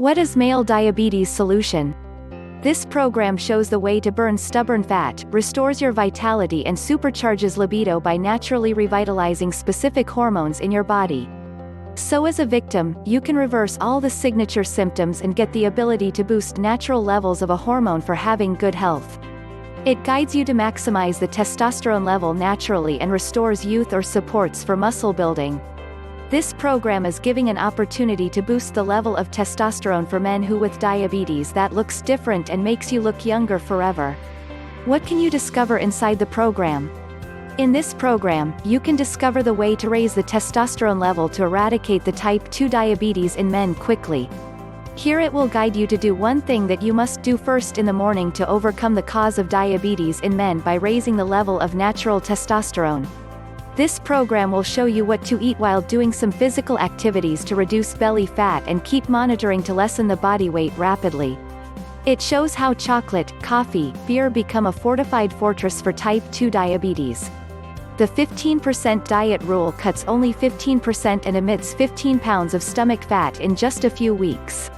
What is male diabetes solution? This program shows the way to burn stubborn fat, restores your vitality and supercharges libido by naturally revitalizing specific hormones in your body. So as a victim, you can reverse all the signature symptoms and get the ability to boost natural levels of a hormone for having good health. It guides you to maximize the testosterone level naturally and restores youth or supports for muscle building. This program is giving an opportunity to boost the level of testosterone for men who with diabetes that looks different and makes you look younger forever. What can you discover inside the program? In this program, you can discover the way to raise the testosterone level to eradicate the type 2 diabetes in men quickly. Here it will guide you to do one thing that you must do first in the morning to overcome the cause of diabetes in men by raising the level of natural testosterone. This program will show you what to eat while doing some physical activities to reduce belly fat and keep monitoring to lessen the body weight rapidly. It shows how chocolate, coffee, beer become a fortified fortress for type 2 diabetes. The 15% diet rule cuts only 15% and emits 15 pounds of stomach fat in just a few weeks.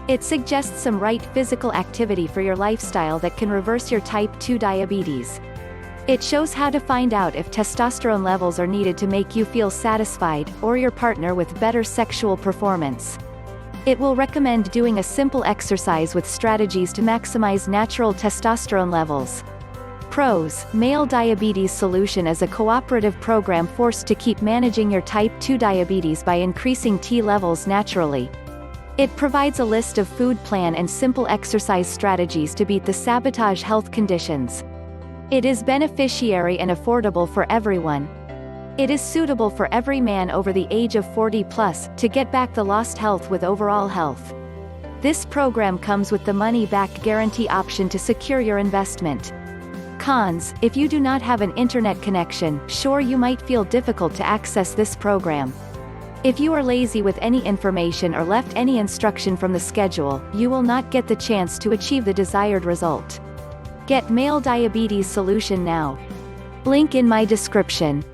It suggests some right physical activity for your lifestyle that can reverse your type 2 diabetes. It shows how to find out if testosterone levels are needed to make you feel satisfied, or your partner with better sexual performance. It will recommend doing a simple exercise with strategies to maximize natural testosterone levels. Pros: Male diabetes solution is a cooperative program forced to keep managing your type 2 diabetes by increasing T levels naturally. It provides a list of food plan and simple exercise strategies to beat the sabotage health conditions. It is beneficiary and affordable for everyone. It is suitable for every man over the age of 40 plus, to get back the lost health with overall health. This program comes with the money-back guarantee option to secure your investment. Cons: If you do not have an internet connection, sure you might feel difficult to access this program. If you are lazy with any information or left any instruction from the schedule, you will not get the chance to achieve the desired result. Get male diabetes solution now. Link in my description.